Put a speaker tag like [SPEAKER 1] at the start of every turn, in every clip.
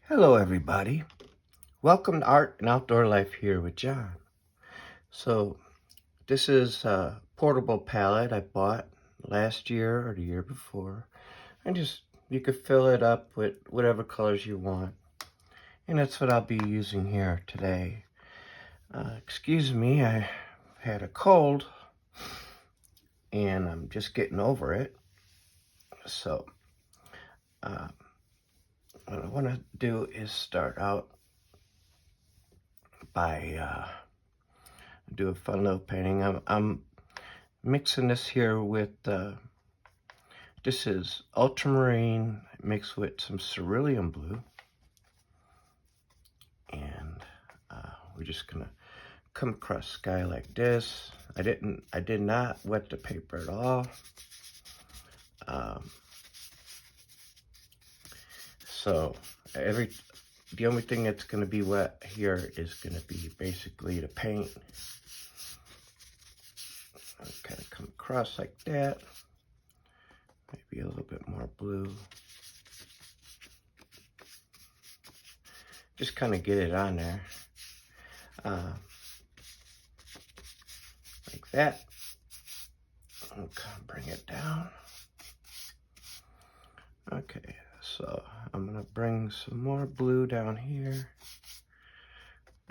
[SPEAKER 1] Hello everybody. Welcome to Art and Outdoor Life here with John. So this is a portable palette I bought last year or the year before. You could fill it up with whatever colors you want. And that's what I'll be using here today. Excuse me, I had a cold and I'm just getting over it. So what I want to do is start out by do a fun little painting. I'm mixing this here with this is ultramarine mixed with some cerulean blue, and we're just gonna come across sky like this. I did not wet the paper at all. So the only thing that's gonna be wet here is gonna be basically the paint. Kind of come across like that. Maybe a little bit more blue. Just kind of get it on there. Like that. I'll kind of bring it down. Okay, so I'm gonna bring some more blue down here.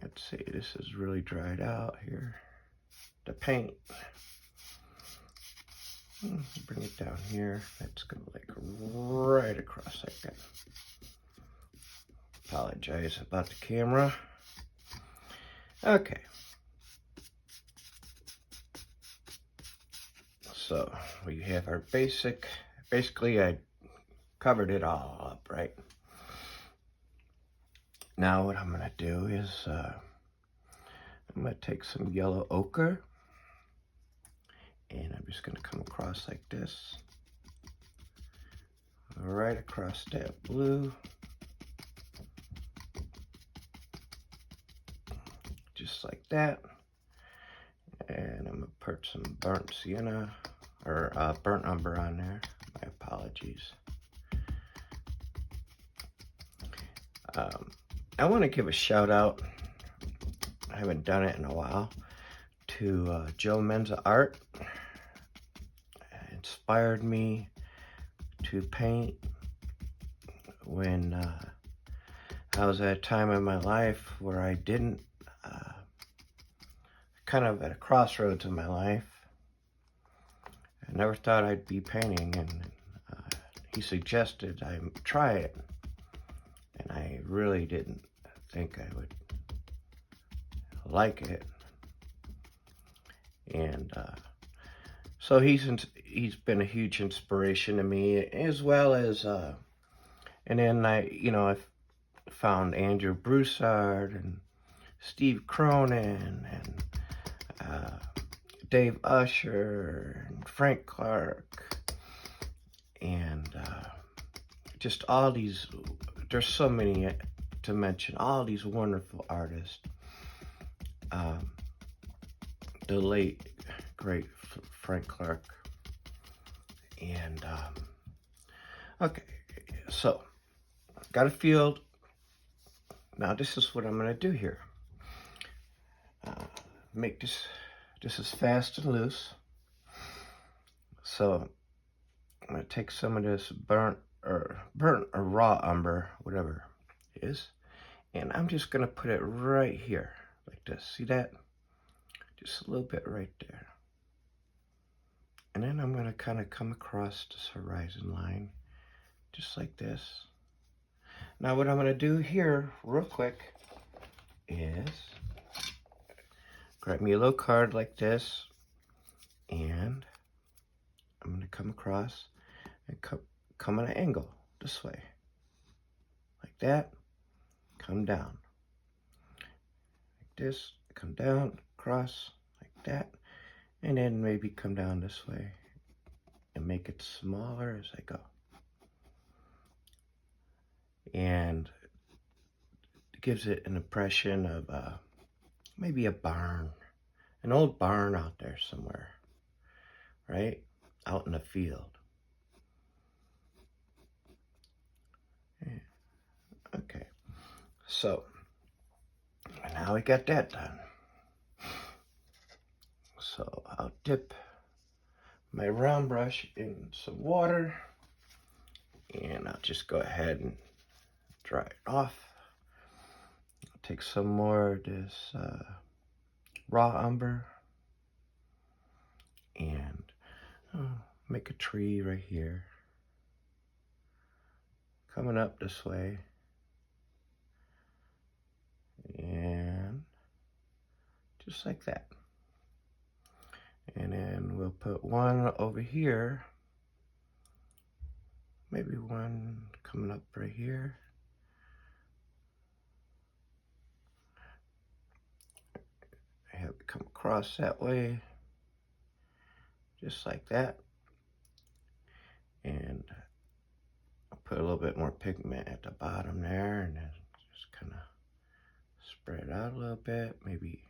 [SPEAKER 1] Let's see, this is really dried out here. The paint. Bring it down here. That's gonna like right across like that. Apologize about the camera. Okay. So we have our basically I covered it all up, right? Now what I'm gonna do is I'm gonna take some yellow ochre and I'm just gonna come across like this, right across that blue, just like that. And I'm gonna put some burnt sienna or burnt umber on there. My apologies. I want to give a shout out. I haven't done it in a while, to Joe Menza Art. Inspired me to paint when I was at a time in my life where I didn't, kind of at a crossroads in my life. I never thought I'd be painting, and he suggested I try it, and I really didn't think I would like it. And so he's been a huge inspiration to me, as well as and then I found Andrew Broussard and Steve Cronin and Dave Usher and Frank Clark, and just all these, there's so many to mention, all these wonderful artists. The late, great Frank Clark. And, okay, so, got a field. Now this is what I'm gonna do here. Make this is fast and loose. So I'm gonna take some of this burnt or raw umber, whatever it is, and I'm just gonna put it right here, like this. See that? Just a little bit right there. And then I'm gonna kind of come across this horizon line, just like this. Now what I'm gonna do here, real quick, is grab me a little card like this, and I'm going to come across and come at an angle this way, like that, come down, like this, come down, across, like that, and then maybe come down this way and make it smaller as I go. And it gives it an impression of maybe a barn, an old barn out there somewhere, right? Out in the field. Okay. So now we got that done. So I'll dip my round brush in some water, and I'll just go ahead and dry it off. Take some more of this raw umber and make a tree right here, coming up this way, and just like that. And then we'll put one over here, maybe one coming up right here. Have it come across that way, just like that. And I'll put a little bit more pigment at the bottom there, and then just kind of spread it out a little bit, maybe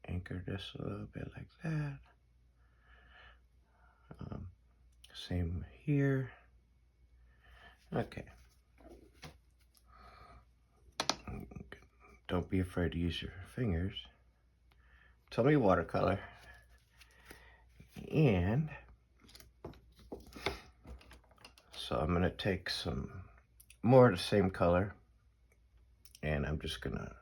[SPEAKER 1] anchor this a little bit like that. Same here. Okay. Don't be afraid to use your fingers. Tell me watercolor. And so I'm gonna take some more of the same color, and I'm just gonna,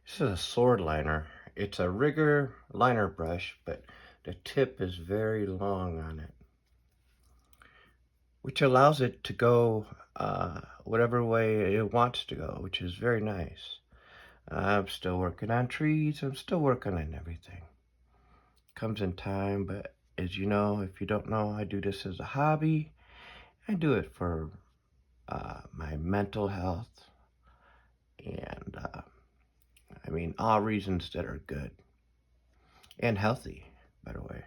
[SPEAKER 1] this is a sword liner. It's a rigger liner brush, but the tip is very long on it, which allows it to go whatever way it wants to go, which is very nice. I'm still working on trees. I'm still working on everything. Comes in time, but as you know, if you don't know, I do this as a hobby. I do it for my mental health, and I mean, all reasons that are good and healthy, by the way.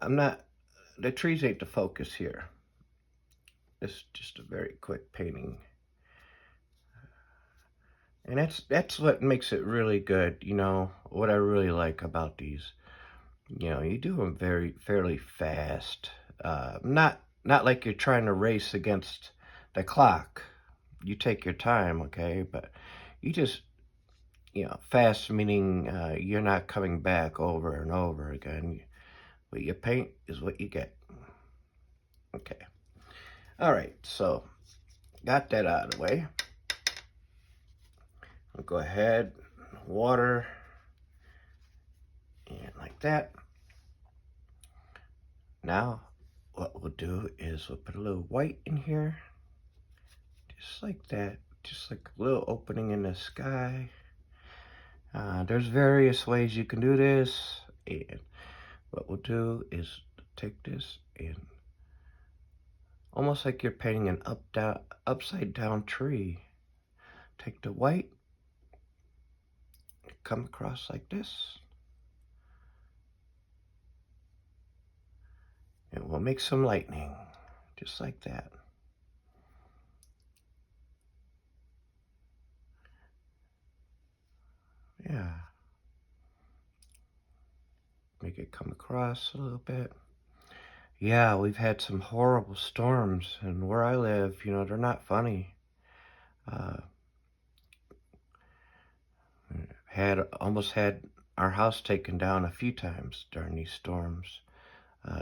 [SPEAKER 1] I'm not, the trees ain't the focus here. It's just a very quick painting. And that's what makes it really good, you know, what I really like about these. You know, you do them fairly fast. Not like you're trying to race against the clock. You take your time, okay? But you just, you know, fast meaning you're not coming back over and over again. What you paint is what you get. Okay. All right, so got that out of the way. I'll go ahead, water, and like that. Now, what we'll do is we'll put a little white in here, just like that, just like a little opening in the sky. There's various ways you can do this, and what we'll do is take this and almost like you're painting an upside down tree. Take the white, come across like this, and we'll make some lightning, just like that. Yeah. Make it come across a little bit. Yeah, we've had some horrible storms, and where I live, you know, they're not funny. Almost had our house taken down a few times during these storms.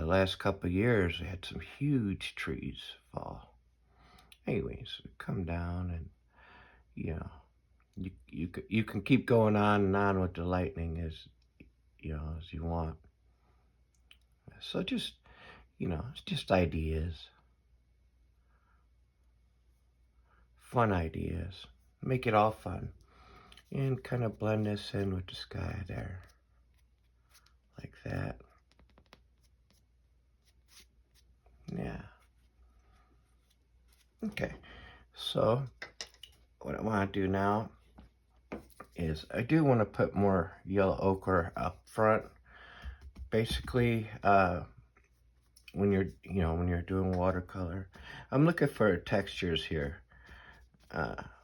[SPEAKER 1] Last couple of years, we had some huge trees fall. Anyways, come down, and you know, you can keep going on and on with the lightning as you know as you want. So just, you know, it's just ideas, fun ideas. Make it all fun, and kind of blend this in with the sky there, like that. Yeah. Okay. So what I want to do now is I do want to put more yellow ochre up front. Basically, when you're doing watercolor, I'm looking for textures here.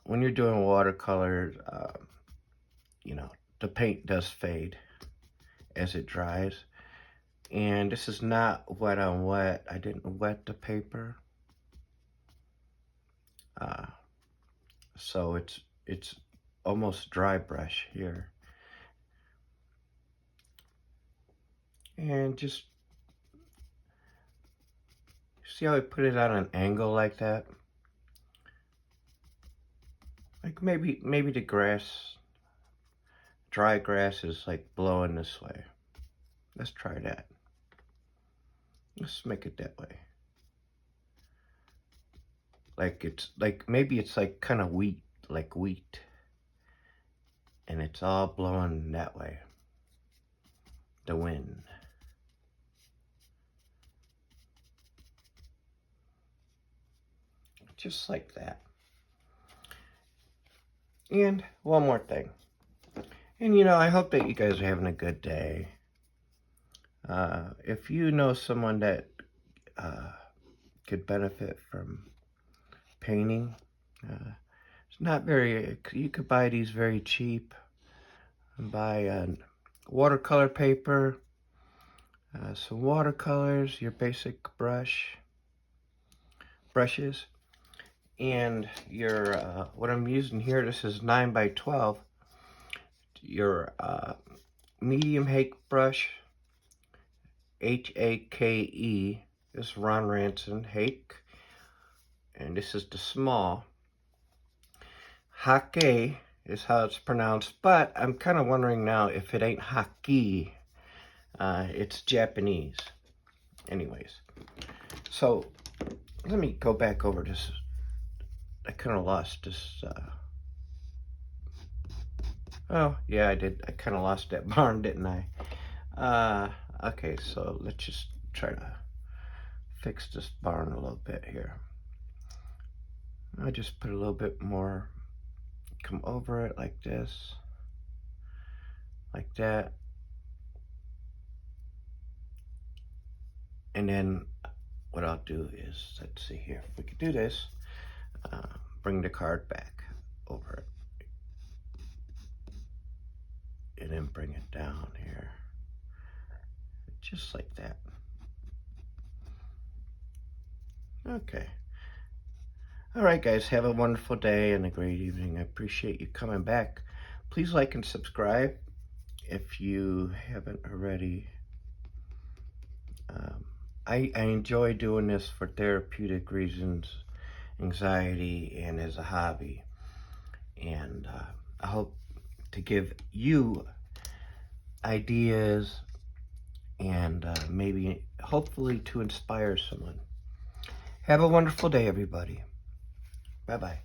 [SPEAKER 1] When you're doing watercolor, you know, the paint does fade as it dries. And this is not wet on wet. I didn't wet the paper. so it's almost dry brush here. And just see how I put it on an angle like that? Like maybe the grass, dry grass is like blowing this way. Let's try that. Let's make it that way. Like it's like, maybe it's like kind of wheat, like wheat. And it's all blowing that way. The wind. Just like that. And one more thing. And you know, I hope that you guys are having a good day. If you know someone that could benefit from painting, it's not very, you could buy these very cheap. And buy watercolor paper, some watercolors, your basic brushes, and your, what I'm using here, this is 9x12, your medium hake brush, H-A-K-E, this is Ron Ranson hake, and this is the small. Hake is how it's pronounced, but I'm kind of wondering now if it ain't haki. It's Japanese. Anyways, so let me go back over this. I kind of lost this. Oh, yeah, I did. I kind of lost that barn, didn't I? Okay, so let's just try to fix this barn a little bit here. I just put a little bit more, come over it like this, like that. And then what I'll do is, let's see here, if we could do this, bring the card back over it. And then bring it down here. Just like that. Okay. All right, guys, have a wonderful day and a great evening. I appreciate you coming back. Please like and subscribe if you haven't already. I enjoy doing this for therapeutic reasons, anxiety, and as a hobby. And I hope to give you ideas and maybe, hopefully, to inspire someone. Have a wonderful day, everybody. Bye-bye.